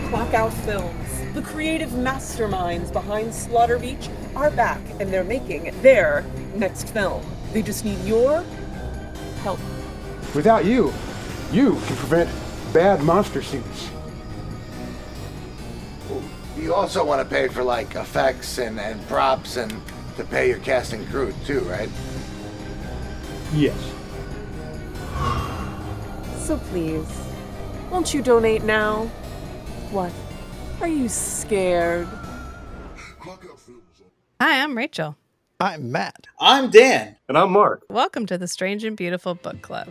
Clockout Films, the creative masterminds behind Slaughter Beach, are back and they're making their next film. They just need your help. Without you, you can prevent bad monster suits. You also want to pay for like effects and props and to pay your cast and crew too, right? Yes. So please, won't you donate now? What? Are you scared? Hi, I'm Rachel. I'm Matt. I'm Dan. And I'm Mark. Welcome to the Strange and Beautiful Book Club.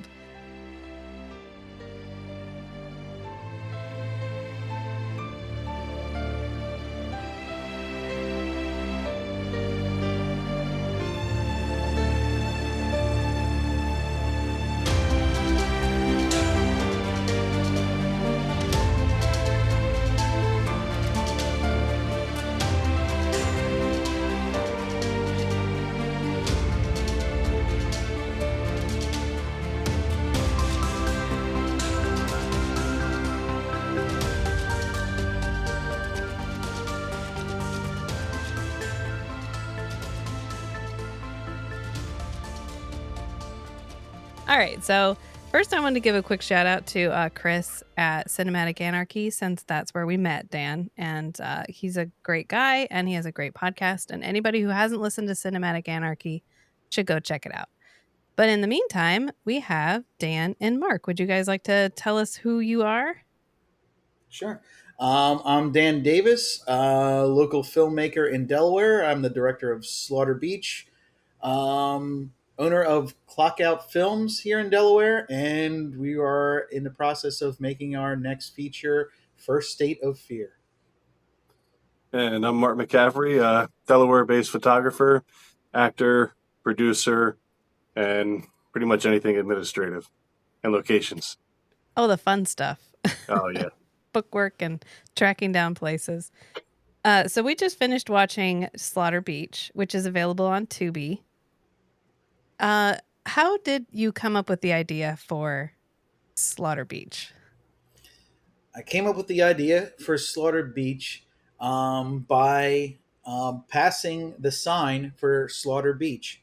All right, so first I want to give a quick shout out to Chris at Cinematic Anarchy, since that's where we met, Dan. And he's a great guy and he has a great podcast. And anybody who hasn't listened to Cinematic Anarchy should go check it out. But in the meantime, we have Dan and Mark. Would you guys like to tell us who you are? Sure. I'm Dan Davis, local filmmaker in Delaware. I'm the director of Slaughter Beach, owner of Clockout Films here in Delaware, and we are in the process of making our next feature, First State of Fear. And I'm Mark McCaffrey, Delaware-based photographer, actor, producer, and pretty much anything administrative and locations. Oh, the fun stuff. Oh, yeah. Bookwork and tracking down places. So we just finished watching Slaughter Beach, which is available on Tubi. How did you come up with the idea for Slaughter Beach? I came up with the idea for Slaughter Beach by passing the sign for Slaughter Beach.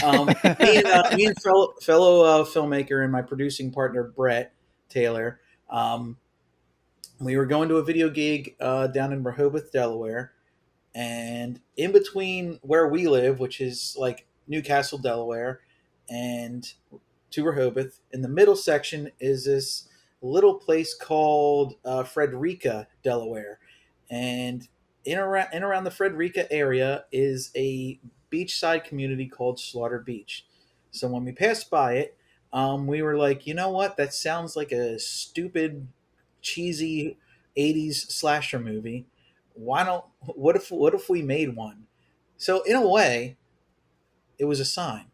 Me and fellow filmmaker and my producing partner, Brett Taylor, we were going to a video gig down in Rehoboth, Delaware. And in between where we live, which is like Newcastle, Delaware, and to Rehoboth, in the middle section is this little place called Frederica, Delaware. And in around the Frederica area is a beachside community called Slaughter Beach. So when we passed by it, we were like, you know what? That sounds like a stupid, cheesy 80s slasher movie. What if we made one? So in a way, it was a sign.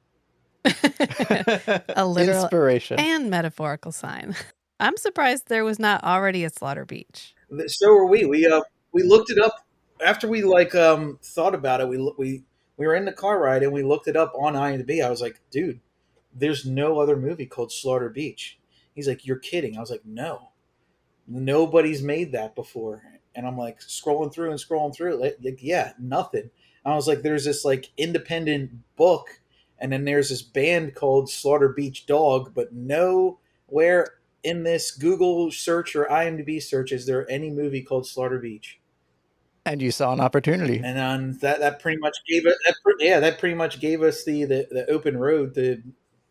A literal Inspiration. and metaphorical sign. I'm surprised there was not already a Slaughter Beach. So were we. We looked it up after we thought about it. We were in the car ride and we looked it up on IMDb. I was like, dude, there's no other movie called Slaughter Beach. He's like, you're kidding. I was like, no, nobody's made that before. And I'm like scrolling through, like, yeah, nothing. I was like, there's this like independent book, and then there's this band called Slaughter Beach Dog, but nowhere in this Google search or IMDb search is there any movie called Slaughter Beach. And you saw an opportunity. And that pretty much gave us the open road to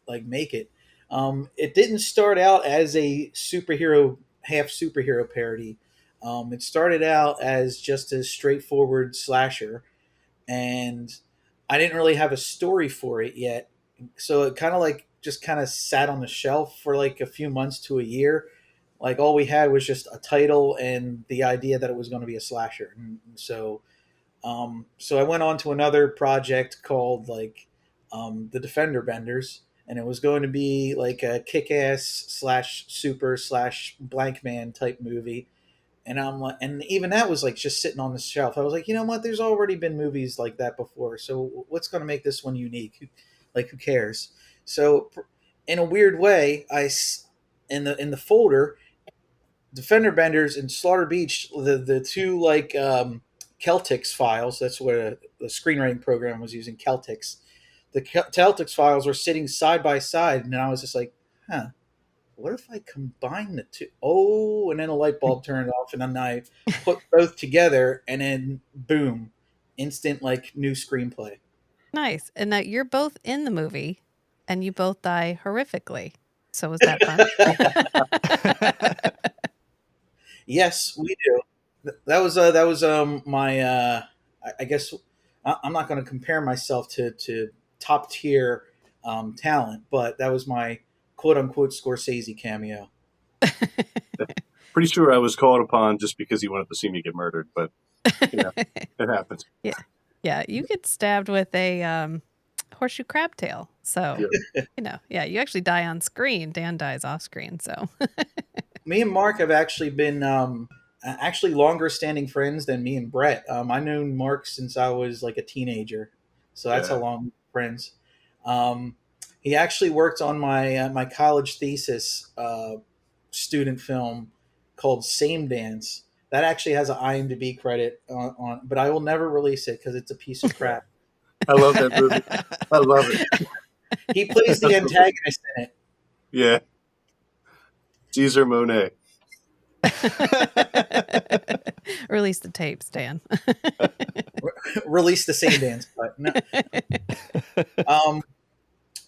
like make it. It didn't start out as a half superhero parody. It started out as just a straightforward slasher, and I didn't really have a story for it yet. So it kind of sat on the shelf for like a few months to a year. Like all we had was just a title and the idea that it was going to be a slasher. And so I went on to another project called The Defender Benders, and it was going to be like a kick-ass / super / blank man type movie. And I'm like, and even that was like just sitting on the shelf. I was like, you know what? There's already been movies like that before. So what's going to make this one unique? Who cares? So in a weird way, in the folder, Defender Benders and Slaughter Beach, the two like Celtics files. That's what the screenwriting program was using, Celtics. The Celtics files were sitting side by side, and I was just like, huh. What if I combine the two? Oh, and then a light bulb turned off, and then I put both together, and then boom, instant like new screenplay. Nice. And that you're both in the movie and you both die horrifically. So was that fun? Yes, we do. That was my I guess I'm not going to compare myself to top tier talent, but that was my quote unquote Scorsese cameo. Pretty sure I was called upon just because he wanted to see me get murdered, but it happens. Yeah. Yeah. You get stabbed with a horseshoe crab tail. So, you actually die on screen. Dan dies off screen. So, Me and Mark have actually been actually longer standing friends than me and Brett. I known Mark since I was like a teenager, so that's how long we're friends. He actually worked on my college thesis student film called Same Dance. That actually has an IMDb credit on, but I will never release it because it's a piece of crap. I love that movie. I love it. He plays the antagonist in it. Yeah. Caesar Monet. release the tapes, Dan. Release the Same Dance, but no.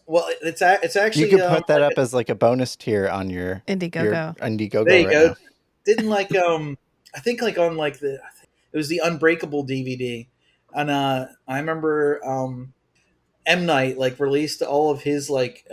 Well, it's actually You could put that up as like a bonus tier on your Indiegogo. Indiegogo There you right go. now. Didn't like I think like on like it was the Unbreakable DVD, and I remember M Night like released all of his like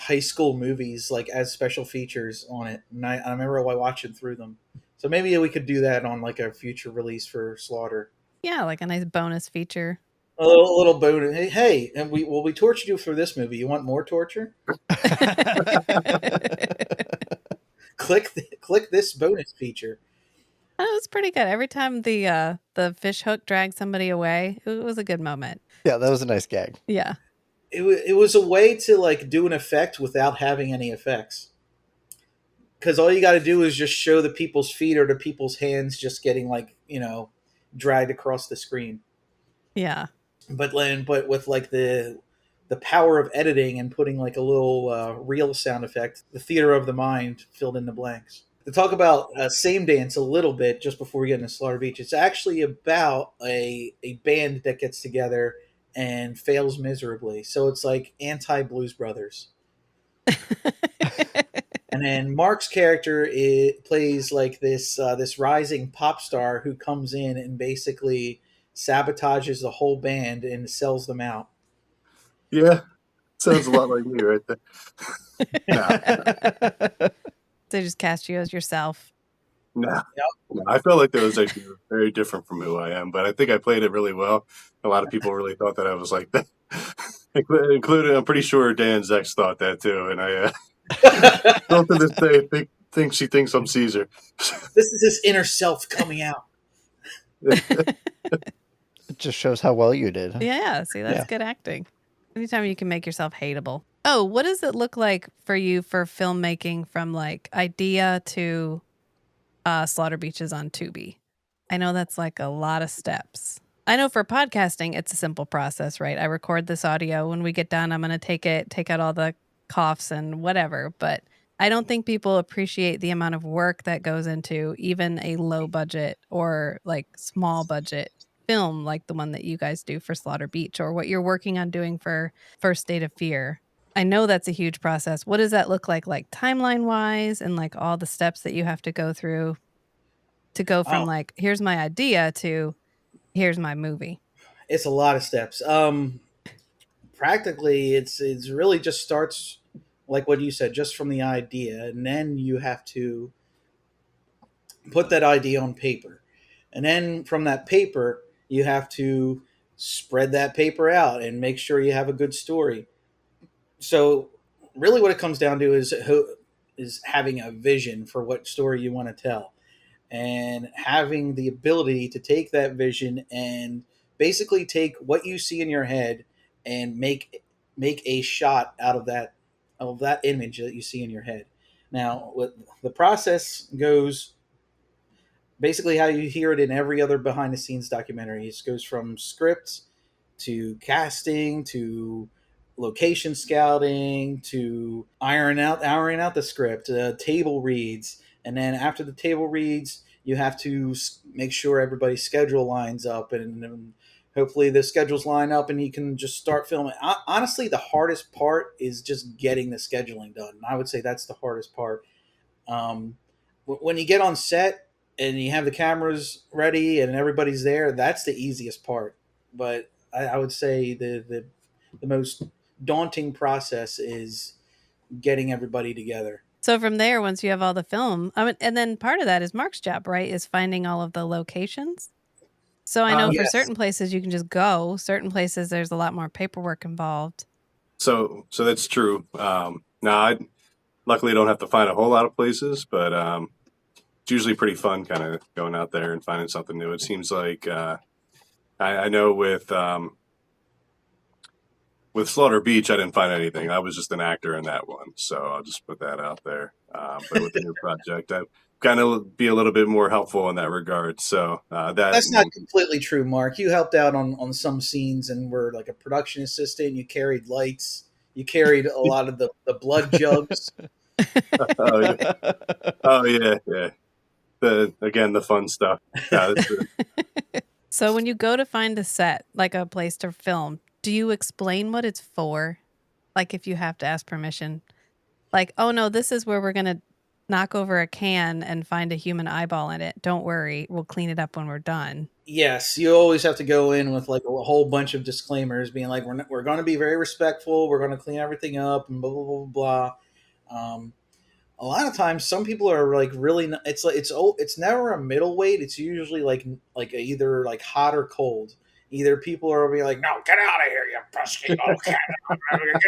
high school movies like as special features on it, and I remember watching through them. So maybe we could do that on like a future release for Slaughter. Yeah, like a nice bonus feature. A little bonus. Hey, and we tortured you for this movie. You want more torture? Click this bonus feature. That was pretty good. Every time the fish hook dragged somebody away, it was a good moment. Yeah, that was a nice gag. Yeah. It was a way to like do an effect without having any effects. Because all you got to do is just show the people's feet or the people's hands just getting like dragged across the screen. Yeah. But with like the power of editing and putting like a little real sound effect, the theater of the mind filled in the blanks. To talk about Same Dance a little bit, just before we get into Slaughter Beach, it's actually about a band that gets together and fails miserably. So it's like anti-Blues Brothers. And then Mark's character plays like this rising pop star who comes in and basically sabotages the whole band and sells them out. Yeah. Sounds a lot like me right there. They just cast you as yourself. No. I felt like that was actually very different from who I am, but I think I played it really well. A lot of people really thought that I was like that. Including, I'm pretty sure Dan's ex thought that too, and I still to this day think she thinks I'm Caesar. This is his inner self coming out. It just shows how well you did. Yeah, see, that's good acting. Anytime you can make yourself hateable. Oh, what does it look like for you for filmmaking from like idea to Slaughter Beaches on Tubi? I know that's like a lot of steps. I know for podcasting, it's a simple process, right? I record this audio. When we get done, I'm going to take out all the coughs and whatever. But I don't think people appreciate the amount of work that goes into even a low budget or like small budget film like the one that you guys do for Slaughter Beach or what you're working on doing for First State of Fear. I know that's a huge process. What does that look like timeline wise and like all the steps that you have to go through to go from like, here's my idea to here's my movie? It's a lot of steps. Practically it's really just starts like what you said, just from the idea, and then you have to put that idea on paper. And then from that paper, you have to spread that paper out and make sure you have a good story. So really what it comes down to is having a vision for what story you want to tell and having the ability to take that vision and basically take what you see in your head and make a shot out of that image that you see in your head. Now, what the process goes, basically how you hear it in every other behind the scenes documentary. It goes from script to casting to location scouting to ironing out the script, table reads, and then after the table reads, you have to make sure everybody's schedule lines up, and hopefully the schedules line up, and you can just start filming. Honestly, the hardest part is just getting the scheduling done. I would say that's the hardest part. Um, when you get on set and you have the cameras ready and everybody's there, that's the easiest part. But I would say the most daunting process is getting everybody together. So from there, once you have all the film, I mean, and then part of that is Mark's job, right? Is finding all of the locations. So I know for Yes. certain places you can just go. Certain places there's a lot more paperwork involved. So that's true. Now, I luckily don't have to find a whole lot of places, but it's usually pretty fun kind of going out there and finding something new. It seems like I know with Slaughter Beach, I didn't find anything. I was just an actor in that one, so I'll just put that out there. But with the new project, I kind of be a little bit more helpful in that regard. So That's not completely true, Mark. You helped out on some scenes and were like a production assistant. You carried lights. You carried a lot of the blood jugs. Oh yeah, yeah. The fun stuff. So when you go to find a set, like a place to film, do you explain what it's for? Like if you have to ask permission, like, oh no, this is where we're going to knock over a can and find a human eyeball in it. Don't worry, we'll clean it up when we're done. Yes, you always have to go in with like a whole bunch of disclaimers, being like, we're going to be very respectful. We're going to clean everything up and blah blah blah blah. A lot of times, some people are like really. It's like it's never a middle weight. It's usually like either like hot or cold. Either people are be like, no, get out of here, you pesky little cat. Get out of here,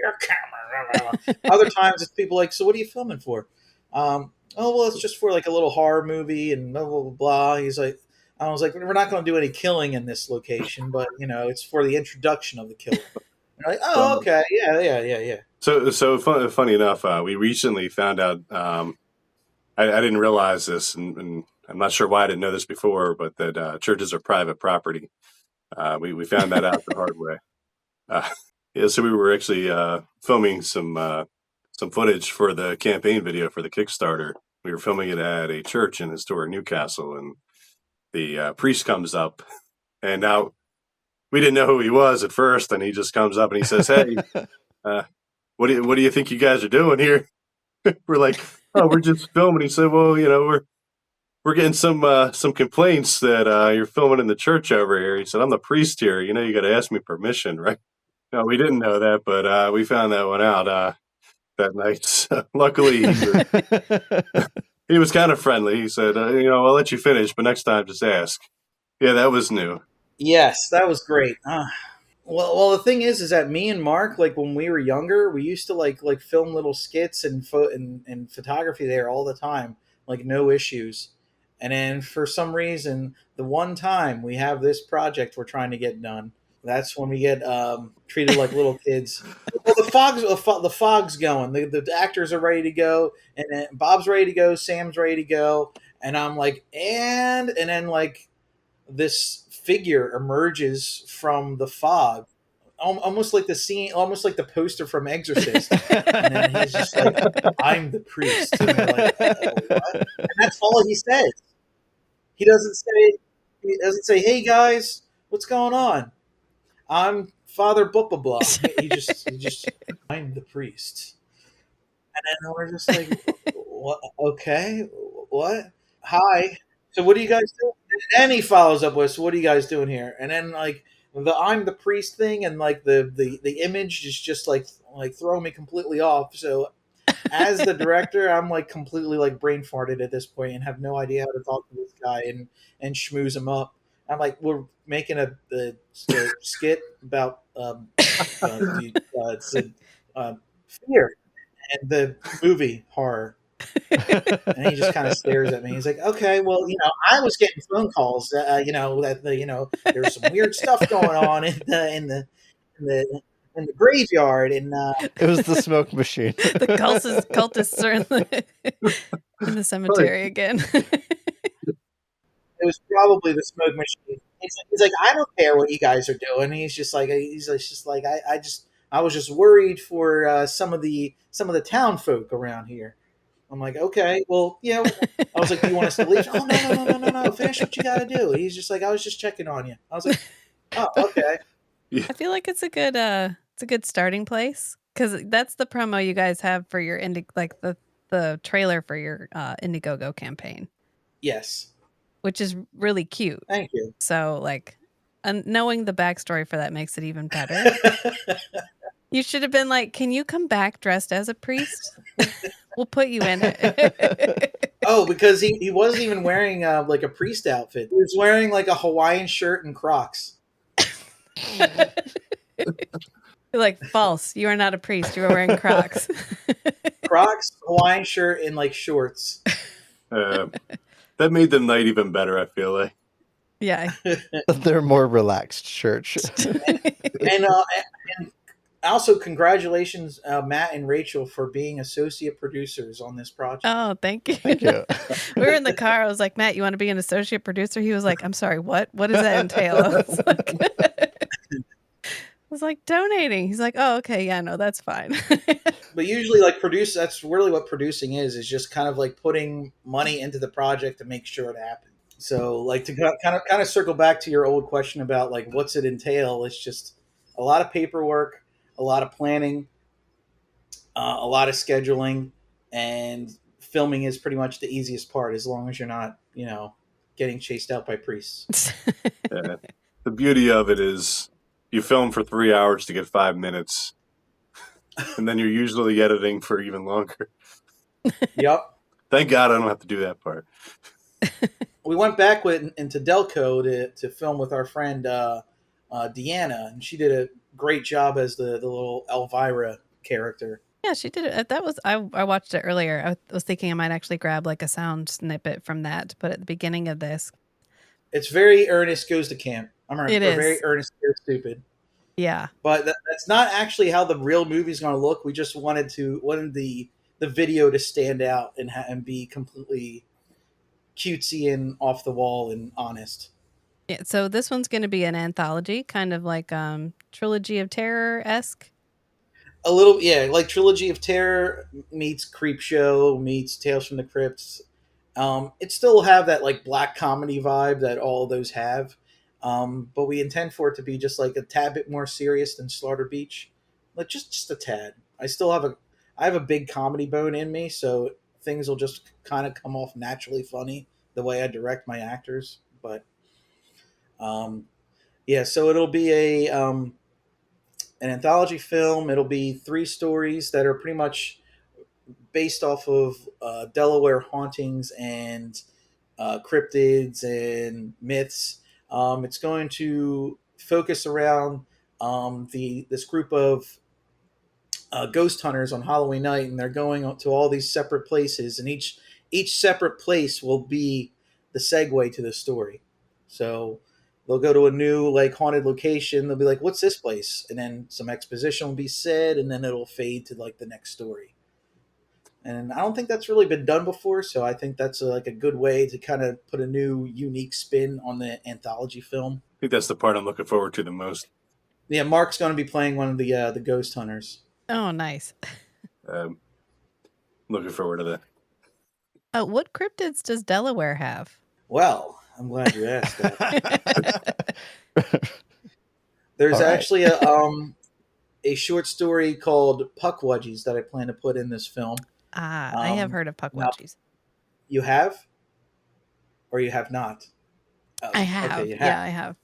your camera. Other times it's people like, so what are you filming for? Oh well, it's just for like a little horror movie and blah blah blah. Blah. He's like, I was like, we're not going to do any killing in this location, but it's for the introduction of the killer. And they're like, oh okay, yeah. So funny enough, we recently found out. I didn't realize this, and I'm not sure why I didn't know this before, but that churches are private property. We found that out the hard way. Yeah, so we were actually filming some footage for the campaign video for the Kickstarter. We were filming it at a church in historic Newcastle, and the priest comes up, and now we didn't know who he was at first, and he just comes up and he says, "Hey, what do you think you guys are doing here?" We're like, "Oh, we're just filming." He said, "Well, we're getting some complaints that you're filming in the church over here." He said, "I'm the priest here. You got to ask me permission, right?" No, we didn't know that, but we found that one out that night. So luckily, he was kind of friendly. He said, "I'll let you finish, but next time, just ask." Yeah, that was new. Yes, that was great. Well, the thing is that me and Mark, like when we were younger, we used to like film little skits and photography there all the time, like no issues. And then for some reason, the one time we have this project we're trying to get done, that's when we get treated like little kids. Well, the fog's going. The actors are ready to go, and then Bob's ready to go, Sam's ready to go, and I'm like, and then like this figure emerges from the fog, almost like the scene, almost like the poster from Exorcist, and then he's just like, "I'm the priest," and we're like, "What?" And that's all he says. He doesn't say, "Hey guys, what's going on? I'm Father blah blah blah." He just, "I'm the priest," and then we're just like, "What? Okay, what? Hi. So what are you guys doing?" And he follows up with, "So what are you guys doing here?" And then like the "I'm the priest" thing and like the image is just like throwing me completely off. So as the director, I'm like completely like brain farted at this point and have no idea how to talk to this guy and schmooze him up. I'm like, we're making a skit about it's fear and the movie horror. And he just kind of stares at me. He's like, "Okay, well, I was getting phone calls, that there's some weird stuff going on in the in the graveyard, and It was the smoke machine. The cultists are in the cemetery again. it was probably the smoke machine. He's like, I don't care what you guys are doing. Just like, I was just worried for some of the town folk around here. I'm like, okay, well, I was like, do you want us to leave? Oh, no. Finish what you got to do. He's just like, I was just checking on you. I was like, oh, okay. I feel like it's a good starting place, because that's the promo you guys have for your the trailer for your Indiegogo campaign, Yes. which is really cute. Thank you. So and knowing the backstory for that makes it even better. You should have been like, can you come back dressed as a priest? We'll put you in it. Oh, because he wasn't even wearing like a priest outfit. He was wearing like a Hawaiian shirt and Crocs. You're like, false. You are not a priest. You are wearing Crocs. Crocs, Hawaiian shirt, and like shorts. That made the night even better, I feel like. Yeah. They're more relaxed church. And also, congratulations, Matt and Rachel, for being associate producers on this project. Oh, thank you. Thank you. We were in the car. I was like, Matt, you want to be an associate producer? He was like, I'm sorry, what? What does that entail? I was like, donating. He's like, oh, okay. Yeah, no, that's fine. But usually, like, that's really what producing is just kind of like putting money into the project to make sure it happens. So, like, to kind of circle back to your old question about like what's it entail, it's just a lot of paperwork, a lot of planning, a lot of scheduling, and filming is pretty much the easiest part, as long as you're not, getting chased out by priests. Yeah. The beauty of it is you film for 3 hours to get 5 minutes, and then you're usually editing for even longer. Yep. Thank God I don't have to do that part. We went back into Delco to film with our friend Deanna, and she did a great job as the little Elvira character. Yeah, she did it. I watched it earlier. I was thinking I might actually grab like a sound snippet from that to put at the beginning of this. It's very Ernest Goes to Camp. It is. Very Ernest Goes Stupid. Yeah. But that's not actually how the real movie's going to look. We just wanted the video to stand out and be completely cutesy and off the wall and honest. Yeah. So this one's going to be an anthology, kind of like Trilogy of Terror-esque. A little, yeah, like Trilogy of Terror meets Creepshow meets Tales from the Crypts. It still have that like black comedy vibe that all of those have, but we intend for it to be just like a tad bit more serious than Slaughter Beach, like just a tad. I have a big comedy bone in me, so things will just kind of come off naturally funny the way I direct my actors. But yeah, so it'll be an anthology film. It'll be 3 stories that are pretty much based off of Delaware hauntings and cryptids and myths. It's going to focus around this group of ghost hunters on Halloween night, and they're going to all these separate places, and each separate place will be the segue to the story. So they'll go to a new like haunted location. They'll be like, "What's this place?" And then some exposition will be said, and then it'll fade to like the next story. And I don't think that's really been done before, so I think that's like a good way to kind of put a new, unique spin on the anthology film. I think that's the part I'm looking forward to the most. Yeah, Mark's going to be playing one of the ghost hunters. Oh, nice. Looking forward to that. What cryptids does Delaware have? Well, I'm glad you asked that. There's actually a short story called Puckwudgies that I plan to put in this film. I have heard of Puckwudgies. You have? Or you have not? Oh, I have. Okay, you have. Yeah, I have.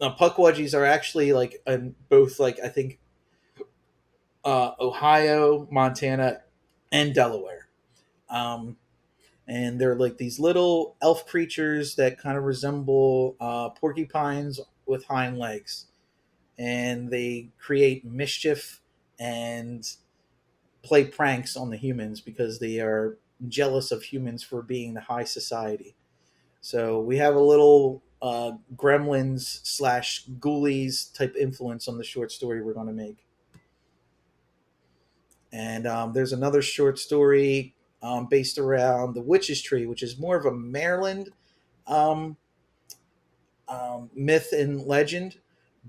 Now, Puckwudgies are actually like in both, like, I think, Ohio, Montana, and Delaware. And they're like these little elf creatures that kind of resemble porcupines with hind legs. And they create mischief and play pranks on the humans because they are jealous of humans for being the high society. So we have a little Gremlins / Ghoulies type influence on the short story we're going to make. And there's another short story based around the Witch's Tree, which is more of a Maryland um, myth and legend,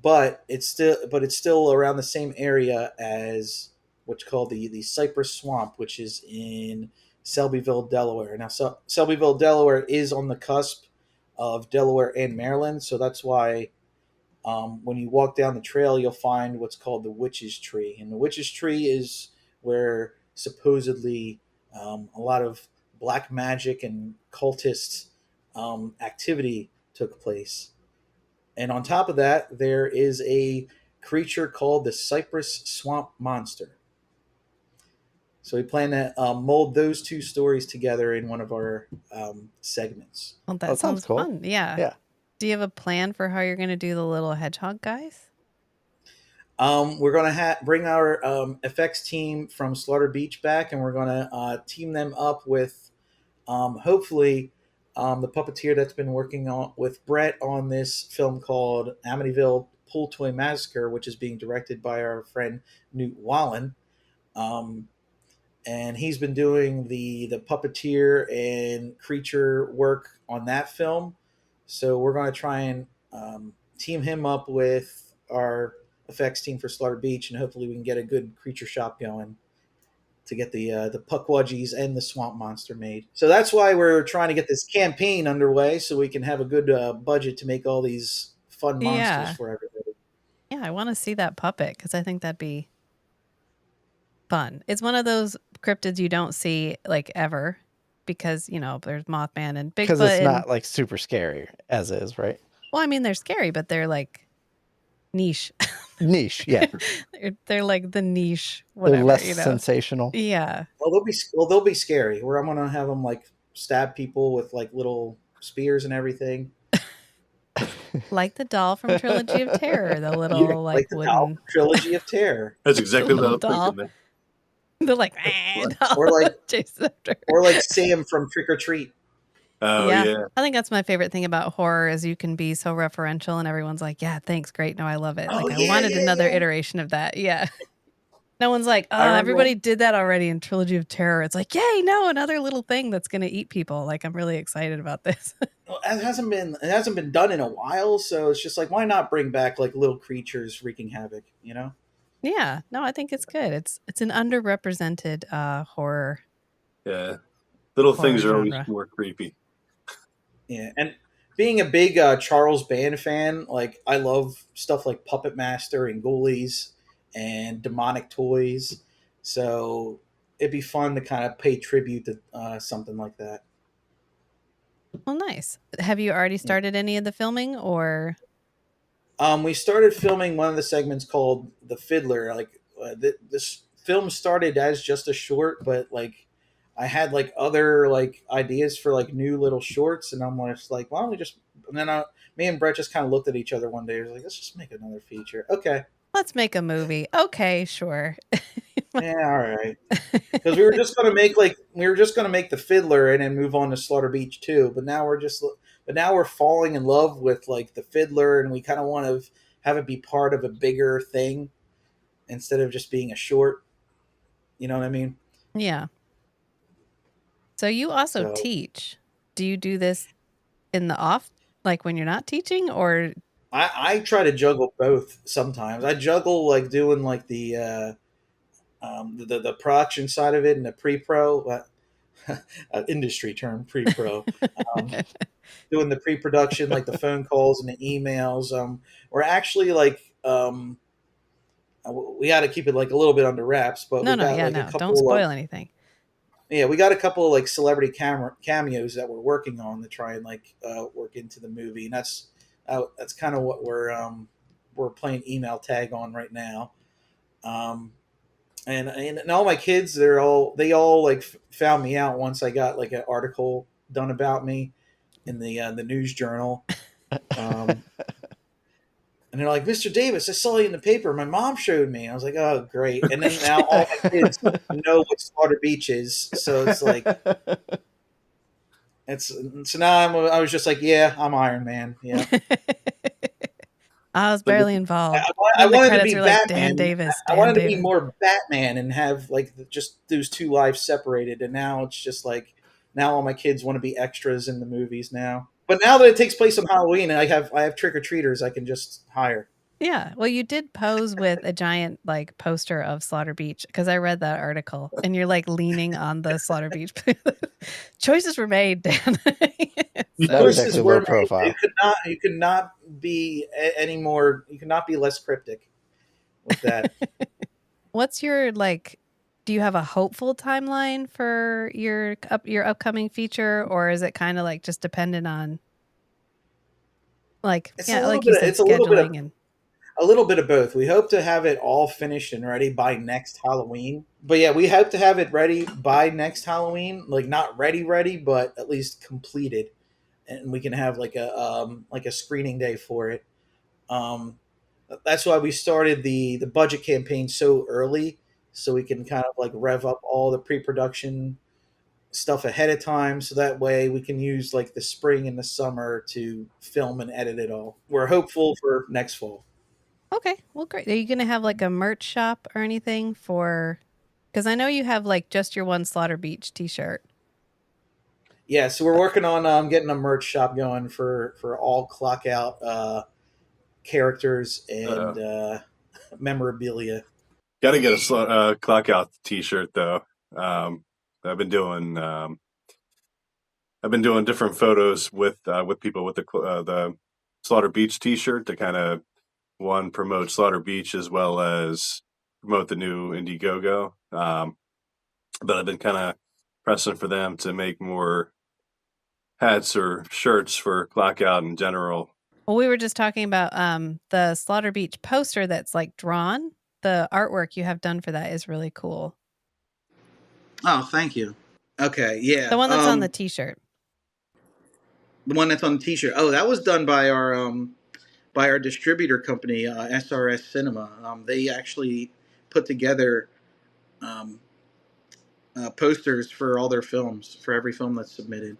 but it's still around the same area as what's called the Cypress Swamp, which is in Selbyville, Delaware. Now, Selbyville, Delaware is on the cusp of Delaware and Maryland, so that's why when you walk down the trail, you'll find what's called the Witch's Tree, and the Witch's Tree is where supposedly a lot of black magic and cultist activity took place. And on top of that, there is a creature called the Cypress Swamp Monster. So we plan to mold those two stories together in one of our segments. Well, that That sounds sounds cool. fun. Yeah. Yeah. Do you have a plan for how you're going to do the little hedgehog guys? We're going to bring our effects team from Slaughter Beach back, and we're going to team them up with hopefully the puppeteer that's been working on with Brett on this film called Amityville Pool Toy Massacre, which is being directed by our friend Newt Wallen. And he's been doing the puppeteer and creature work on that film. So we're going to try and team him up with our effects team for Slaughter Beach, and hopefully we can get a good creature shop going to get the Puckwudgies and the Swamp Monster made. So that's why we're trying to get this campaign underway, so we can have a good budget to make all these fun monsters for everybody. Yeah, I want to see that puppet because I think that'd be fun. It's one of those cryptids you don't see like ever because, you know, there's Mothman and Bigfoot. Because it's not like super scary as is, right? Well, I mean, they're scary, but they're like niche. Niche, yeah. they're like the niche, whatever. They're less you know? sensational. Yeah. Well, they'll be scary. Where I'm going to have them like stab people with like little spears and everything. Like the doll from Trilogy of Terror, the little like the wooden doll Trilogy of Terror. That's exactly what I was doll. thinking. They're like, or like after. or like Sam from Trick or Treat. Oh yeah. I think that's my favorite thing about horror is you can be so referential and everyone's like, yeah, thanks, great, no, I love it. Like I wanted another iteration of that. Yeah. No one's like, oh, everybody did that already in Trilogy of Terror. It's like, yay, no, another little thing that's gonna eat people. Like I'm really excited about this. Well, it hasn't been done in a while, so it's just like, why not bring back like little creatures wreaking havoc, you know? Yeah, no, I think it's good. It's an underrepresented horror. Yeah, little horror things are always genre. more creepy. Yeah, and being a big Charles Band fan, like I love stuff like Puppet Master and Ghoulies and Demonic Toys, so it'd be fun to kind of pay tribute to something like that. Well, nice. Have you already started any of the filming or? We started filming one of the segments called The Fiddler. Like this film started as just a short, but like I had like other like ideas for like new little shorts, and I'm just like, why don't we just? And then me and Brett just kind of looked at each other one day. We were like, let's just make another feature. Okay. Let's make a movie. Okay, sure. Yeah, all right. Because we were just gonna make The Fiddler and then move on to Slaughter Beach too. But now we're falling in love with like The Fiddler, and we kind of want to have it be part of a bigger thing instead of just being a short. You know what I mean? Yeah. So you also teach. Do you do this in the off, like when you're not teaching, or? I try to juggle both sometimes. I juggle like doing like the production side of it and the pre-pro, industry term, pre-pro. Doing the pre-production, like the phone calls and the emails. We're actually like we got to keep it like a little bit under wraps, but No, don't spoil anything. Yeah, we got a couple of like celebrity cameos that we're working on to try and like work into the movie, and that's kind of what we're playing email tag on right now. And all my kids, they all like found me out once I got like an article done about me in the news journal. And they're like, Mr. Davis, I saw you in the paper. My mom showed me. I was like, oh, great. And then now all my kids know what Slaughter Beach is. So it's like, It's so now I was just like, yeah, I'm Iron Man. Yeah. I was barely involved. I Then the wanted to credits be are like Batman. Dan Davis. I Dan wanted to be Davis. more Batman and have like just those two lives separated. And now it's just like now all my kids want to be extras in the movies now. But now that it takes place on Halloween, and I have trick or treaters I can just hire. Yeah. Well, you did pose with a giant like poster of Slaughter Beach because I read that article and you're like leaning on the Slaughter Beach. Choices were made, Dan. That was Choices actually were low made. profile. You could not be any more. You could not be less cryptic with that. What's your like? Do you have a hopeful timeline for your upcoming feature, or is it kind of like just dependent on like It's a yeah, little like you bit. said, It's scheduling and a little bit of both. We hope to have it all finished and ready by next Halloween. But yeah, we hope to have it ready by next Halloween. Like not ready, but at least completed, and we can have like a screening day for it. Um, that's why we started the budget campaign so early, so we can kind of like rev up all the pre-production stuff ahead of time, so that way we can use like the spring and the summer to film and edit it all. We're hopeful for next fall. okay, well, great. Are you gonna have like a merch shop or anything for? Because I know you have like just your one Slaughter Beach T-shirt. Yeah, so we're working on getting a merch shop going for all Clockout characters and memorabilia. Got to get a clock out T-shirt though. Um, I've been doing different photos with people with the Slaughter Beach T-shirt to kind of one promote Slaughter Beach as well as promote the new Indiegogo. But I've been kind of pressing for them to make more hats or shirts for Clockout in general. Well, we were just talking about the Slaughter Beach poster that's like drawn. The artwork you have done for that is really cool. Oh, thank you. Okay, yeah. The one that's on the T-shirt. The one that's on the T-shirt. Oh, that was done by our distributor company, SRS Cinema. They actually put together posters for all their films, for every film that's submitted.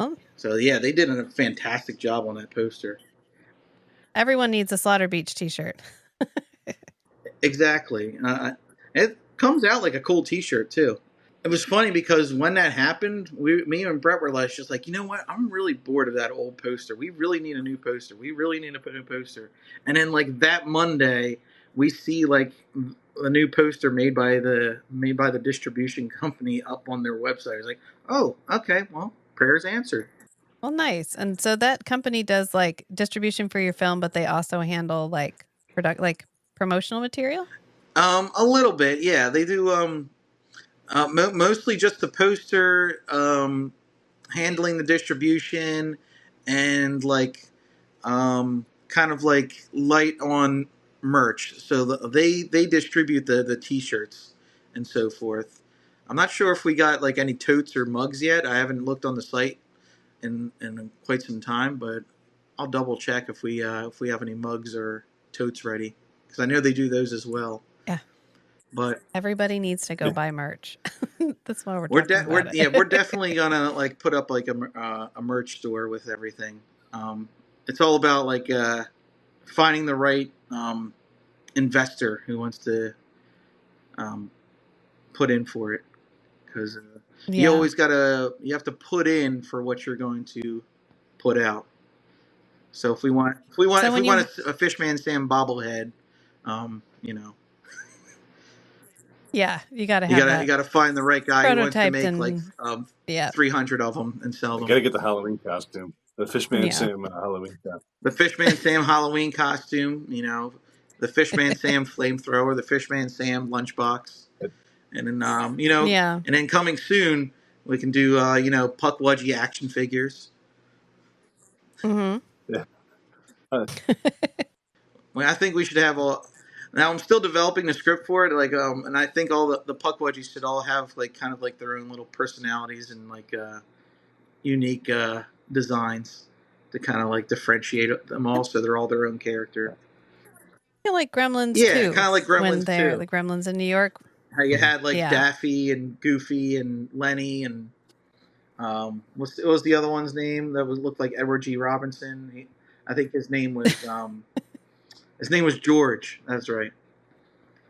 Oh, So yeah, they did a fantastic job on that poster. everyone needs a Slaughter Beach T-shirt. Exactly. It comes out like a cool T-shirt too. It was funny because when that happened, me and Brett were like, just like, you know what? I'm really bored of that old poster. We really need a new poster. We really need a new poster. And then like that Monday, we see like a new poster made by the distribution company up on their website. It's like, oh, okay, well, prayers answered. Well, nice. And so that company does like distribution for your film, but they also handle like like promotional material. A little bit, yeah. They do mostly just the poster, handling the distribution, and like kind of like light on merch. So they distribute the t-shirts and so forth. I'm not sure if we got like any totes or mugs yet. I haven't looked on the site in quite some time, but I'll double check if we have any mugs or totes ready, because I know they do those as well. Yeah. But everybody needs to go buy merch. That's why we're talking about it. We're definitely gonna like put up like a merch store with everything. It's all about like finding the right investor who wants to put in for it, because you always you have to put in for what you're going to put out. So if we want a Fishman Sam bobblehead, you know, yeah, you got to have that. You got to find the right guy who wants to make like 300 of them and sell them. Got to get the Halloween costume, the Fishman Sam Halloween costume. The Fishman Sam Halloween costume, you know, the Fishman Sam flamethrower, the Fishman Sam lunchbox, and then you know, and then coming soon we can do you know, Puckwudgie action figures. Mm-hmm. Yeah. Well, I think we should have a. Now I'm still developing the script for it, like and I think all the Puckwudgies should all have like kind of like their own little personalities and like unique designs to kind of like differentiate them all, so they're all their own character. I feel like Gremlins too. Yeah, kind of like Gremlins when they're too. The Gremlins in New York. How you had like Daffy and Goofy and Lenny and What was the other one's name that looked like Edward G. Robinson? I think his name was George. That's right.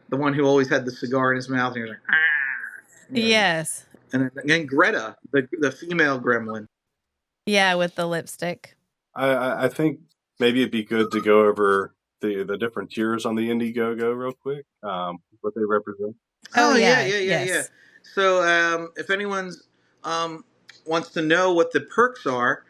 The one who always had the cigar in his mouth and he was like, ah. Yes. And then Greta, the female gremlin. Yeah, with the lipstick. I think maybe it'd be good to go over the different tiers on the Indiegogo real quick, what they represent. Oh, yeah. yes. So if anyone's wants to know what the perks are,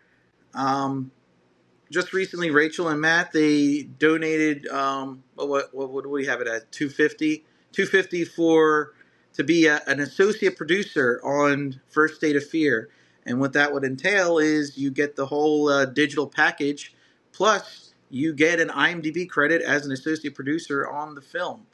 just recently Rachel and Matt, they donated what do we have it at, $250 for to be an associate producer on First State of Fear. And what that would entail is you get the whole digital package, plus you get an IMDb credit as an associate producer on the film.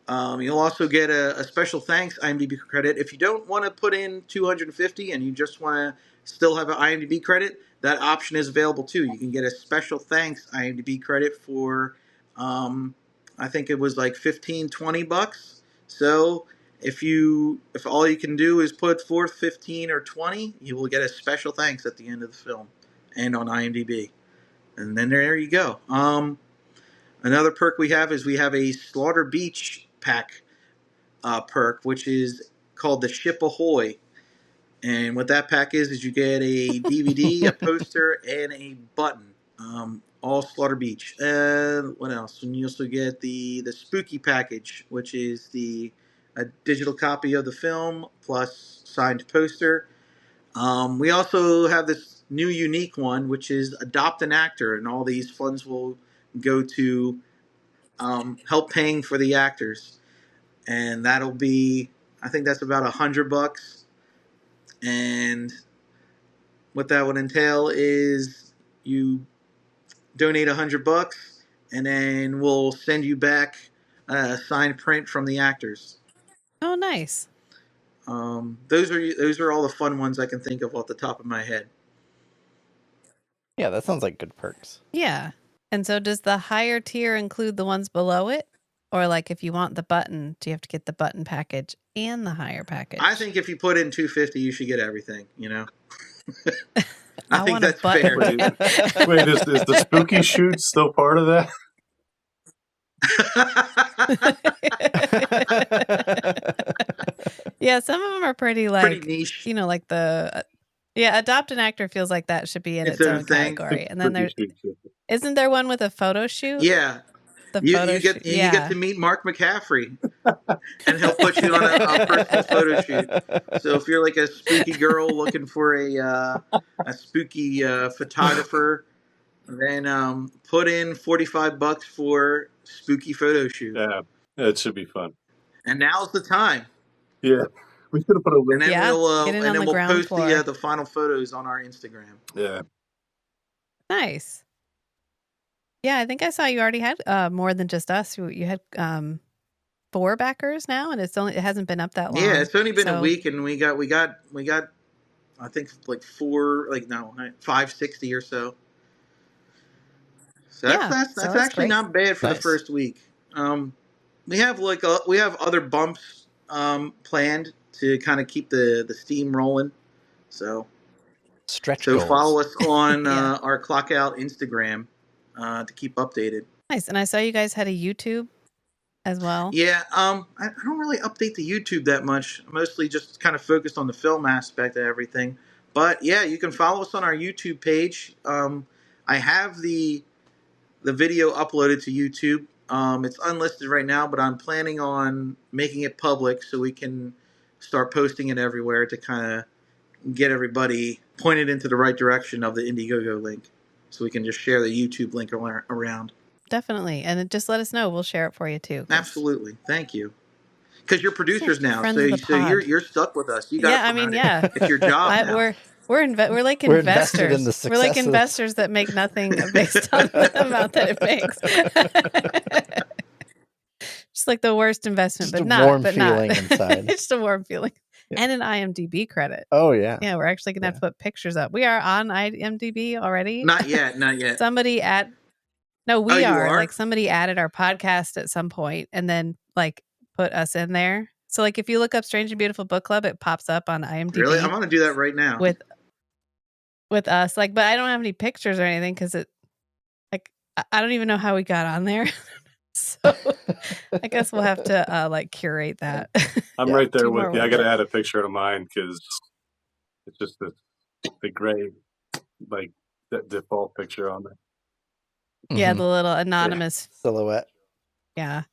You'll also get a special thanks IMDb credit. If you don't want to put in $250 and you just want to still have an IMDb credit, that option is available too. You can get a special thanks IMDb credit for, I think it was like $15-$20. So if all you can do is put forth 15 or 20, you will get a special thanks at the end of the film and on IMDb. And then there you go. Another perk we have is we have a Slaughter Beach pack perk, which is called the Ship Ahoy. And what that pack is you get a DVD, a poster, and a button. All Slaughter Beach. And what else? And you also get the Spooky package, which is a digital copy of the film plus signed poster. We also have this new unique one, which is Adopt an Actor, and all these funds will go to help paying for the actors, and that'll be, I think that's about $100. And what that would entail is you donate $100, and then we'll send you back a signed print from the actors. Oh, nice. Those are all the fun ones I can think of off the top of my head. Yeah, that sounds like good perks. Yeah. And so does the higher tier include the ones below it? Or like if you want the button, do you have to get the button package and the higher package? I think if you put in $250, you should get everything, I think want a that's button. fair. Wait, is the spooky shoot still part of that? Yeah, some of them are pretty niche. Like Adopt an Actor feels like that should be in its own category. And then isn't there one with a photo shoot? Yeah. You get to meet Mark McCaffrey, and he'll put you on a personal photo shoot. So if you're like a spooky girl looking for a spooky photographer, then put in $45 for spooky photo shoot. Yeah, it should be fun. And now's the time. Yeah, we should have put a link. And then we'll post floor. the final photos on our Instagram. Yeah. Nice. Yeah, I think I saw you already had more than just us. You had 4 backers now, and it hasn't been up that long. Yeah, it's only been a week, and we got I think like 560 or so. So that's actually great. Not bad for the first week. We have other bumps planned to kind of keep the steam rolling. So stretch goals. Follow us on our Clockout Instagram to keep updated. Nice. And I saw you guys had a YouTube as well. Yeah, I don't really update the YouTube that much. I'm mostly just kind of focused on the film aspect of everything. But yeah, you can follow us on our YouTube page. I have the video uploaded to YouTube. It's unlisted right now, but I'm planning on making it public so we can start posting it everywhere to kind of get everybody pointed into the right direction of the Indiegogo link. So we can just share the YouTube link around. Definitely. And just let us know. We'll share it for you too. Absolutely. Thank you. Because you're producers now, so you're stuck with us. You got it's your job now. We're like investors. In the we're like investors that make nothing based on the amount that it makes. Just like the worst investment, just but a warm not. feeling inside. It's just a warm feeling. Yeah. And an IMDb credit. Oh yeah. Yeah, we're actually gonna have to put pictures up. We are on IMDb already. Not yet. Somebody like somebody added our podcast at some point and then like put us in there. So like if you look up Strange and Beautiful Book Club, it pops up on IMDb. Really? I'm gonna do that right now. With us, like, but I don't have any pictures or anything because it, like, I don't even know how we got on there. So I guess we'll have to like curate that. I'm right there Do with more you. I with got to it. add a picture to mine because it's just the gray, like the default picture on there. Yeah, Mhm. the little anonymous. Silhouette. Yeah.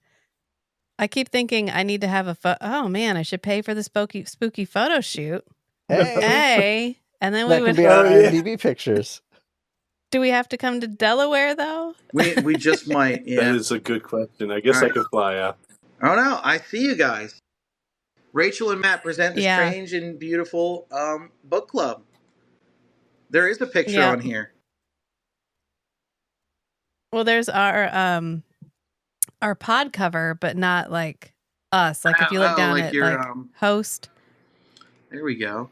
I keep thinking I need to have oh man, I should pay for the spooky photo shoot. Hey, Hey. And then we that can would be our IMDb pictures. do we have to come to Delaware though? We just might. Yeah. That is a good question. I guess All I right. could fly out. Oh no, I see you guys. Rachel and Matt present the Yeah. Strange and Beautiful book club. There is a picture Yeah. on here. Well, there's our pod cover, but not like us. Like if you look down like at your like host. There we go.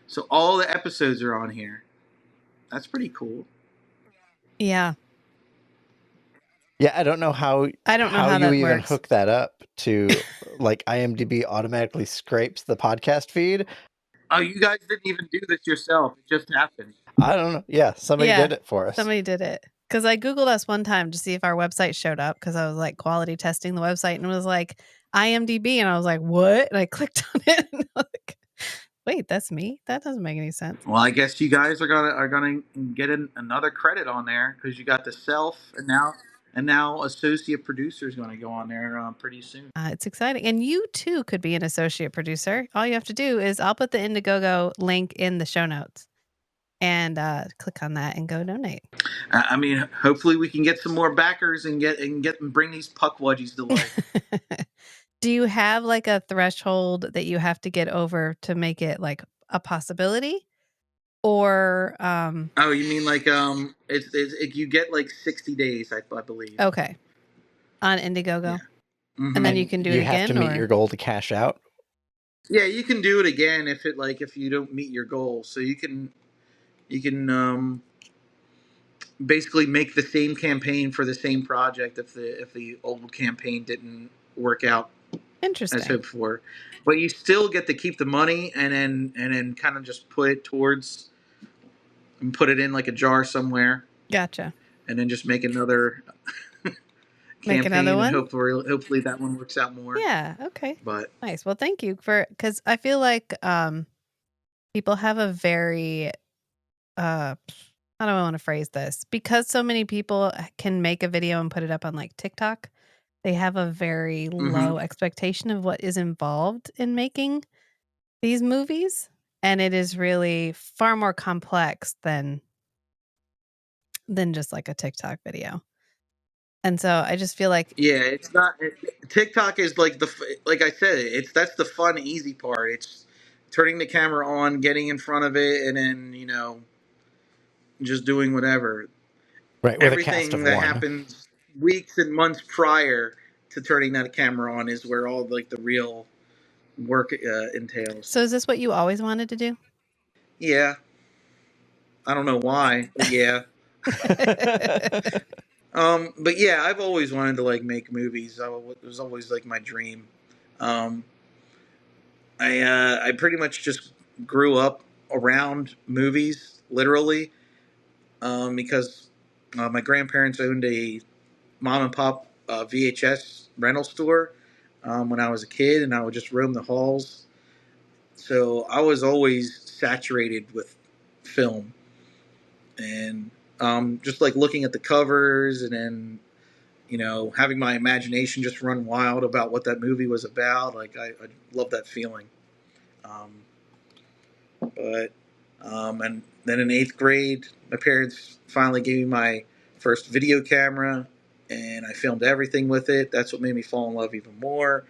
So all the episodes are on here. That's pretty cool. Yeah. Yeah, I don't know how I don't know how how you that even works. hook that up to like IMDb automatically scrapes the podcast feed. Oh, you guys didn't even do this yourself. It just happened. I don't know. Yeah, somebody did it for us. Somebody did it. Because I Googled us one time to see if our website showed up because I was like quality testing the website and it was like IMDb. And I was like, what? And I clicked on it and I was like, wait, that's me? That doesn't make any sense. Well, I guess you guys are gonna get another credit on there because you got the self and now associate producer is going to go on there pretty soon. It's exciting. And you too could be an associate producer. All you have to do is I'll put the Indiegogo link in the show notes and click on that and go donate. I mean, hopefully we can get some more backers and bring these puckwudgies to life. Do you have like a threshold that you have to get over to make it like a possibility? Or oh, you mean like you get like 60 days, I believe. Okay. On Indiegogo. Yeah. Mm-hmm. And then you can do it again. You have to meet your goal to cash out. Yeah, you can do it again if you don't meet your goal. So you can basically make the same campaign for the same project if the old campaign didn't work out as hoped for. But you still get to keep the money and then kind of just put it towards and put it in like a jar somewhere. Gotcha. And then just make another make another one. And hopefully that one works out more. Yeah. Okay. But nice. Well, thank you because I feel like people have a very how do I want to phrase this? Because so many people can make a video and put it up on like TikTok, they have a very low expectation of what is involved in making these movies. And it is really far more complex than just like a TikTok video. And so I just feel like it's not. TikTok is like like I said, that's the fun, easy part. It's turning the camera on, getting in front of it, and then just doing whatever. Right. With Everything a cast of that one. happens weeks and months prior to turning that camera on is where all like the real work entails. So is this what you always wanted to do? Yeah. I don't know why, but yeah. But yeah, I've always wanted to like make movies. It was always like my dream. I pretty much just grew up around movies, literally, because my grandparents owned a mom and pop VHS rental store when I was a kid, and I would just roam the halls. So I was always saturated with film, and just like looking at the covers, and then having my imagination just run wild about what that movie was about. Like I love that feeling. And then in 8th grade, my parents finally gave me my first video camera, and I filmed everything with it. That's what made me fall in love even more.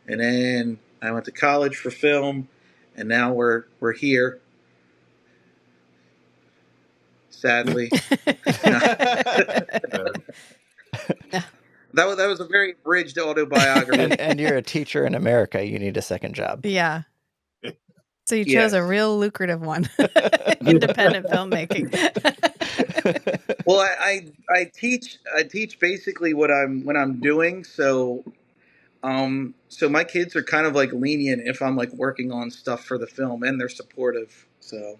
And then I went to college for film, and now we're here. Sadly, that was a very abridged autobiography. and you're a teacher in America. You need a second job. Yeah. So you chose a real lucrative one, independent filmmaking. Well, I teach basically when I'm doing. So So my kids are kind of like lenient if I'm like working on stuff for the film, and they're supportive. So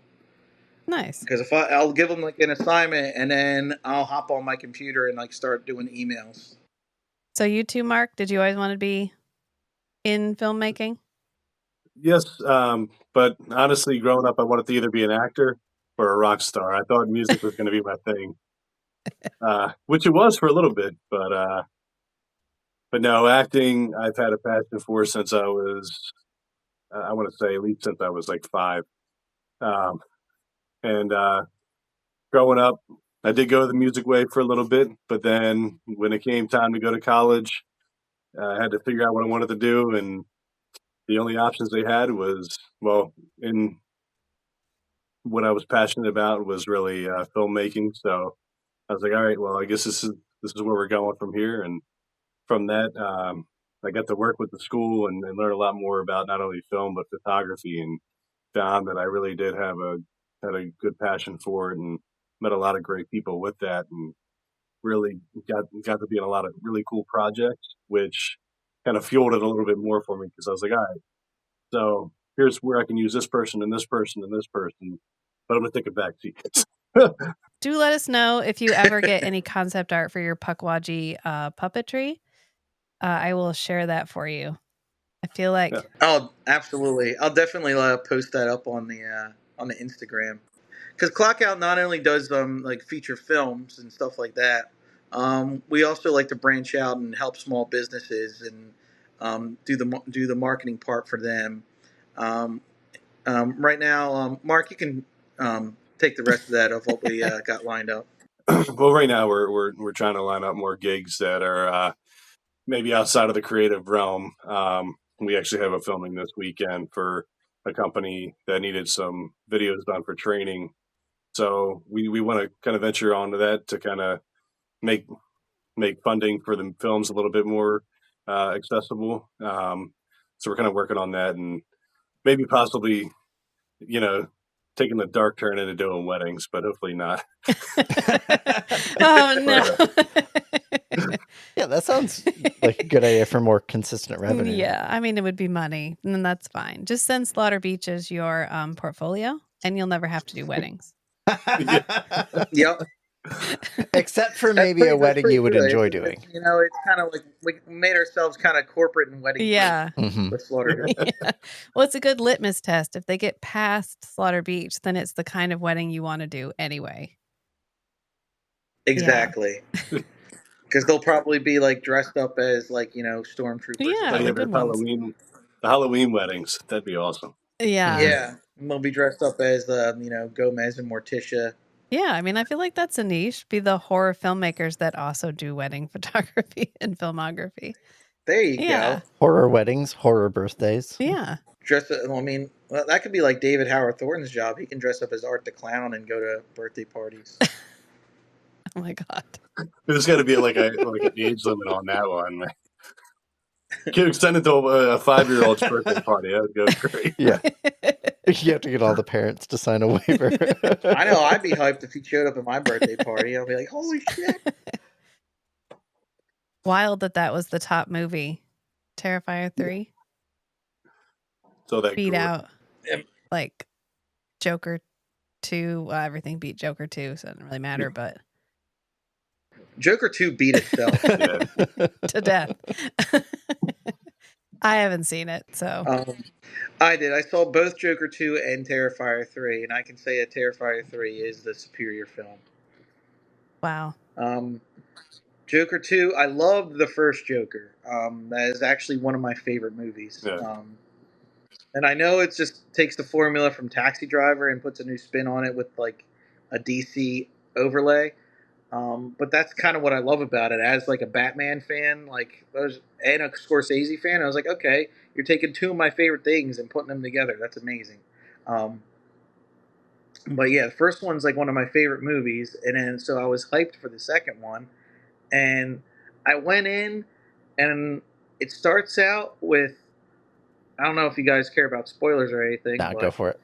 Nice. because if I'll give them like an assignment, and then I'll hop on my computer and like start doing emails. So you too, Mark, did you always want to be in filmmaking? Yes, but honestly, growing up, I wanted to either be an actor or a rock star. I thought music was going to be my thing, which it was for a little bit. But no, acting I've had a passion for since I was, I want to say at least since I was like 5. Um, and growing up, I did go the music way for a little bit, but then when it came time to go to college, I had to figure out what I wanted to do, and the only options they had was, well, in what I was passionate about was really filmmaking. So I was like, all right, well, I guess this is where we're going from here. And from that, I got to work with the school and learn a lot more about not only film but photography, and found that I really did had a good passion for it, and met a lot of great people with that, and really got to be in a lot of really cool projects, which kind of fueled it a little bit more for me, because I was like, all right, so here's where I can use this person and this person and this person, but I'm gonna take a back seat. Do let us know if you ever get any concept art for your Pukwudgie puppetry. I will share that for you. I feel like Yeah. Oh, absolutely! I'll definitely post that up on the Instagram. Because Clockout not only does like feature films and stuff like that, we also like to branch out and help small businesses and do the marketing part for them. Um, right now, Mark, you can take the rest of that of what we got lined up. Well, right now we're trying to line up more gigs that are maybe outside of the creative realm. We actually have a filming this weekend for a company that needed some videos done for training. So we want to kind of venture onto that to kind of make funding for the films a little bit more accessible. So we're kind of working on that, and maybe possibly, you know, taking the dark turn into doing weddings, but hopefully not. oh no. Yeah, that sounds like a good idea for more consistent revenue. Yeah, I mean, it would be money, and that's fine. Just send Slaughter Beach as your portfolio, and you'll never have to do weddings. Yep. Except for maybe a wedding you would true. enjoy doing. It's kind of like we made ourselves kind of corporate and wedding Yeah. Mhm. with Slaughter Beach. Yeah. Well, it's a good litmus test. If they get past Slaughter Beach, then it's the kind of wedding you want to do anyway. Exactly. Because they'll probably be like dressed up as like stormtroopers. Yeah, Oh, the yeah, good but ones. The Halloween weddings, that'd be awesome. Yeah. Yeah, and they'll be dressed up as Gomez and Morticia. Yeah, I mean, I feel like that's a niche. Be the horror filmmakers that also do wedding photography and filmography. There you Yeah. go. Horror weddings, horror birthdays. Yeah. That could be like David Howard Thornton's job. He can dress up as Art the Clown and go to birthday parties. Oh my God. There's got to be like an age limit on that one. Can extend it to a 5-year-old's birthday party. That would go great. Yeah. You have to get all the parents to sign a waiver. I know I'd be hyped if he showed up at my birthday party. I'll be like, holy shit. Wild that was the top movie. Terrifier 3. So that Beat gore. out Yep. like Joker 2. Well, everything beat Joker 2, so it doesn't really matter, but Joker 2 beat itself. Yeah. to death. I haven't seen it, so I did. I saw both Joker 2 and Terrifier 3, and I can say that Terrifier 3 is the superior film. wow. Joker 2, I loved the first Joker. That is actually one of my favorite movies. Yeah. And I know it just takes the formula from Taxi Driver and puts a new spin on it with like a DC overlay. But that's kind of what I love about it. As like a Batman fan, and a Scorsese fan, I was like, okay, you're taking two of my favorite things and putting them together. That's amazing. But yeah, the first one's like one of my favorite movies, and then so I was hyped for the second one, and I went in, and it starts out with, I don't know if you guys care about spoilers or anything. Nah, but go for it.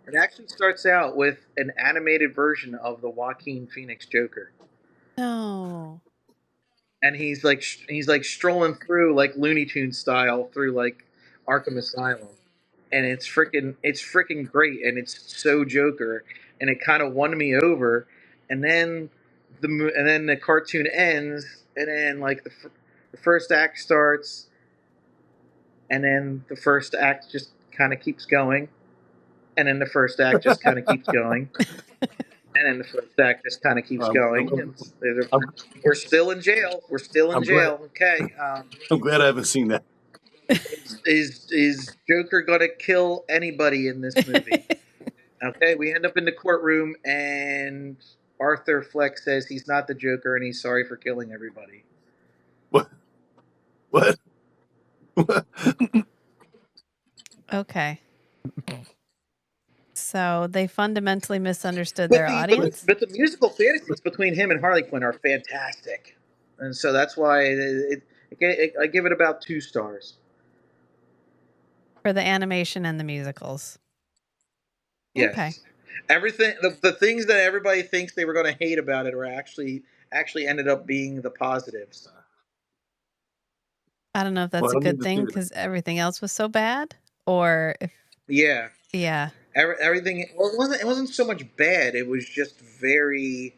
It actually starts out with an animated version of the Joaquin Phoenix Joker. No. and he's like strolling through like Looney Tunes style through like Arkham Asylum, and it's freaking great, and it's so Joker, and it kind of won me over, and then the cartoon ends, and then like the first act starts, and then the first act just kind of keeps going, and then the first act just kind of keeps going, and then the first act just kind of keeps going. I'm, We're still in jail. We're still in I'm glad. jail. Okay. I'm glad I haven't seen that. Is Joker gonna kill anybody in this movie? Okay, we end up in the courtroom, and Arthur Fleck says he's not the Joker, and he's sorry for killing everybody. What? What? Okay. So they fundamentally misunderstood their audience. But the musical fantasies between him and Harley Quinn are fantastic, and so that's why I give it about 2 stars. For the animation and the musicals. Yes. Okay. Everything, the things that everybody thinks they were going to hate about it are actually ended up being the positives. I don't know if that's Well, a I need good to thing see it. because everything else was so bad, or if Yeah. yeah, Everything. Well, it wasn't so much bad. It was just very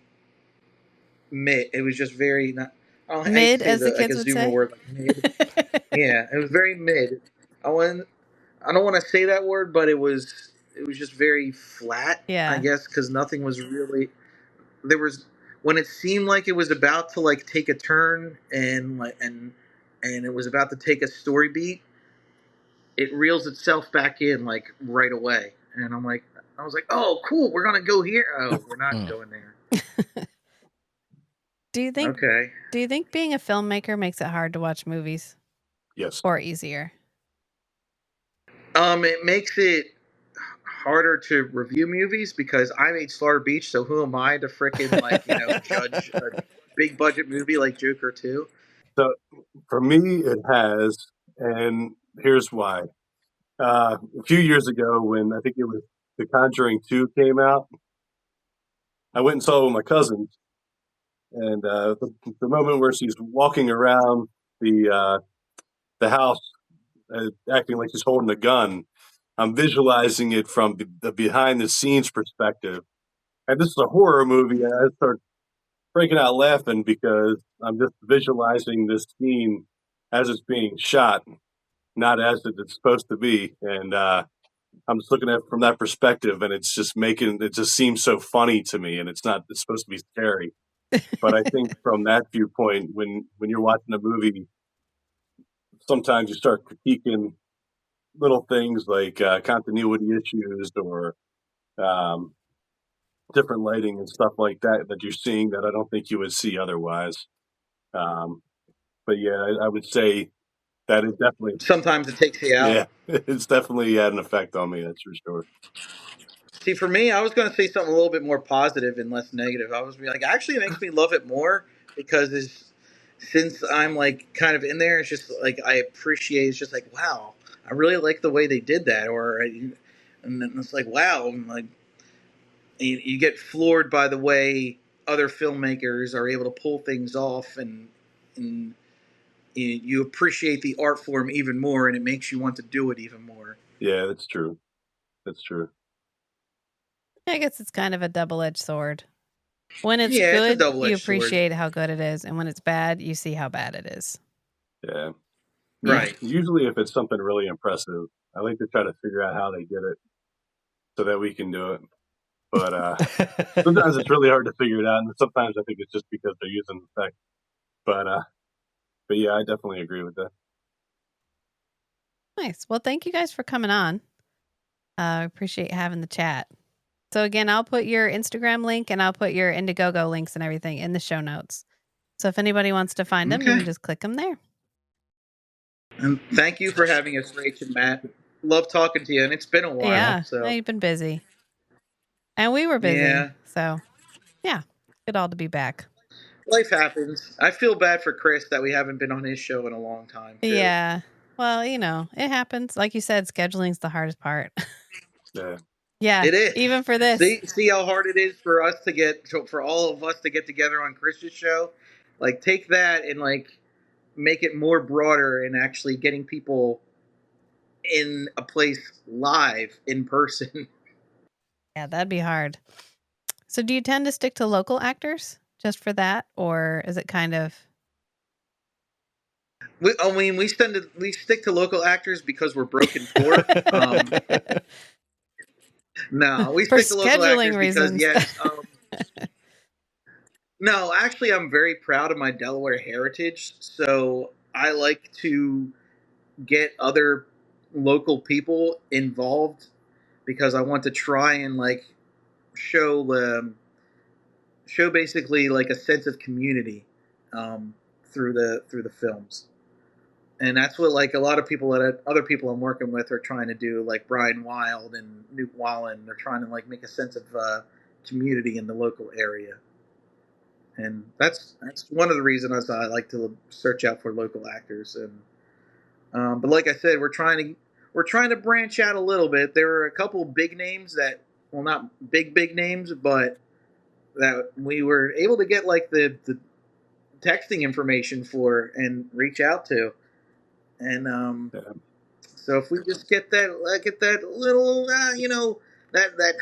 mid. It was just very not. I hate mid, to say as the like kids a would Zoomer say. word like mid. Yeah, it was very mid. I don't want to say that word, but it was just very flat. Yeah. I guess because nothing was really there was when it seemed like it was about to like take a turn and it was about to take a story beat. It reels itself back in like right away, and I was like, oh, cool, we're gonna go here. Oh, we're not going there. Do you think? Okay. Do you think being a filmmaker makes it hard to watch movies, Yes. or easier? It makes it harder to review movies because I made Slaughter Beach, so who am I to frickin' judge a big budget movie like Joker 2? So for me, it has, and here's why. A few years ago, when I think it was The Conjuring 2 came out, I went and saw it with my cousins, and the moment where she's walking around the house, acting like she's holding a gun, I'm visualizing it from the behind the scenes perspective. And this is a horror movie, and I start breaking out laughing because I'm just visualizing this scene as it's being shot, not as it's supposed to be. And I'm just looking at it from that perspective, and it's just it just seems so funny to me, and it's supposed to be scary. But I think from that viewpoint, when you're watching a movie, sometimes you start critiquing little things like continuity issues or um, different lighting and stuff like that you're seeing that I don't think you would see otherwise. But yeah, I would say that is definitely Sometimes it takes you out. yeah, it's definitely had an effect on me. That's for sure. See, for me, I was going to say something a little bit more positive and less negative. I was like, actually, it makes me love it more because since I'm like kind of in there, it's just like I appreciate. It's just like, wow, I really like the way they did that, and then it's like, wow, I'm like you get floored by the way other filmmakers are able to pull things off, and you appreciate the art form even more, and it makes you want to do it even more. Yeah, that's true. That's true. I guess it's kind of a double-edged sword. When it's Yeah, it's a good, you double-edged sword. appreciate how good it is, and when it's bad, you see how bad it is. Yeah. Right. Usually, if it's something really impressive, I like to try to figure out how they did it so that we can do it. But sometimes it's really hard to figure it out, and sometimes I think it's just because they're using effects. But yeah, I definitely agree with that. Nice. Well, thank you guys for coming on. I appreciate having the chat. So again, I'll put your Instagram link and I'll put your Indiegogo links and everything in the show notes. So if anybody wants to find them, you can just click them there. And thank you for having us, Rach and Matt. Love talking to you, and it's been a while. Yeah, So you've been busy. And we were busy. Yeah. So, yeah, good all to be back. Life happens. I feel bad for Chris that we haven't been on his show in a long time, too. Yeah. Well, it happens. Like you said, scheduling's the hardest part. Yeah. Yeah. It is. Even for this. See how hard it is for all of us to get together on Chris's show. like take that and like make it more broader and actually getting people in a place live in person. Yeah, that'd be hard. So do you tend to stick to local actors just for that, or is it kind of... We stick to local actors because we're broken poor. No, we for stick to local scheduling actors because reasons? yes. No, actually, I'm very proud of my Delaware heritage, so I like to get other local people involved because I want to try and like show show basically like a sense of community through the films. And that's what like a lot of people that other people I'm working with are trying to do, like Brian Wilde and Nuke Wallen. They're trying to like make a sense of community in the local area, and that's one of the reasons I like to search out for local actors. And but like I said, we're trying to branch out a little bit. There are a couple big names that, well, not big names, but that we were able to get like the texting information for and reach out to. And so if we just get that little that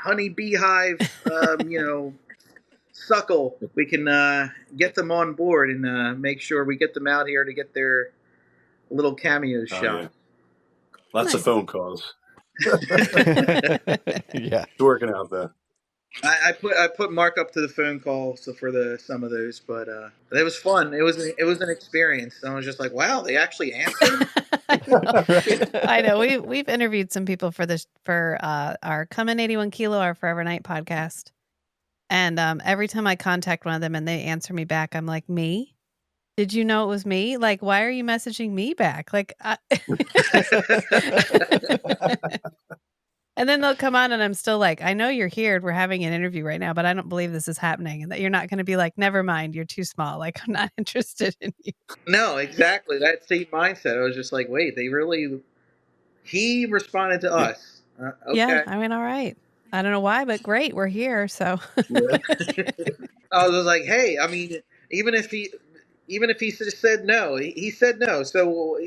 honey beehive suckle, we can get them on board and make sure we get them out here to get their little cameos shot. Yeah. Lots of phone calls. Yeah. It's working out though. I put Mark up to the phone call for some of those, but it was fun. It was an experience. I was just like, wow, they actually answered. I know. We've interviewed some people for our Come In 81 Kilo, our Forever Night podcast, and every time I contact one of them and they answer me back, I'm like, me? Did you know it was me? Like, why are you messaging me back? Like, and then they'll come on and I'm still like, I know you're here. We're having an interview right now, but I don't believe this is happening. And that you're not going to be like, never mind, you're too small. Like, I'm not interested in you. No, exactly. That same mindset. I was just like, wait, he responded to us. Okay. Yeah, I mean, all right. I don't know why, but great. We're here. So I was like, hey, I mean, even if he just said no, he said no. So,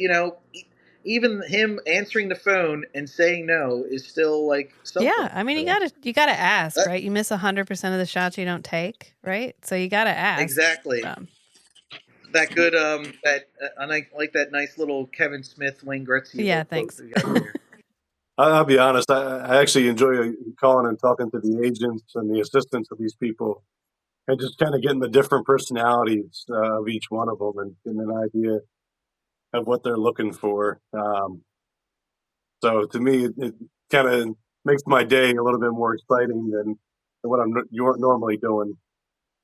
even him answering the phone and saying no is still like something. yeah, I mean, you gotta ask, right? You miss 100% of the shots you don't take, right? So you gotta ask. Exactly. That good, I like that nice little Kevin Smith, Wayne Gretzky. Yeah, thanks. I'll be honest. I actually enjoy calling and talking to the agents and the assistants of these people, and just kind of getting the different personalities of each one of them and getting an idea of what they're looking for. So to me, it kind of makes my day a little bit more exciting than what I'm normally doing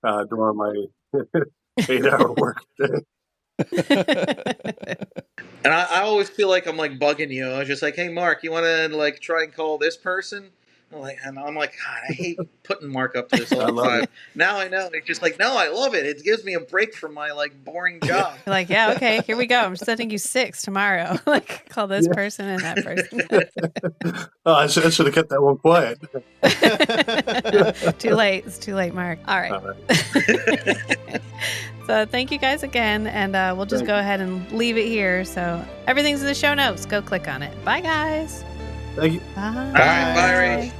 during my 8-hour work day. And I always feel like I'm like bugging you. I was just like, hey, Mark, you want to like try and call this person? I'm like, God, I hate putting Mark up to this all the time. Now I know. It's just like, no, I love it. It gives me a break from my like boring job. You're like, yeah, okay, here we go. I'm sending you 6 tomorrow. Like, call this person and that person. Oh, I should have kept that one quiet. Too late. It's too late, Mark. All right. So thank you guys again, and we'll just go ahead and leave it here. So everything's in the show notes. Go click on it. Bye, guys. Thank you. Bye. All right, bye, Rach.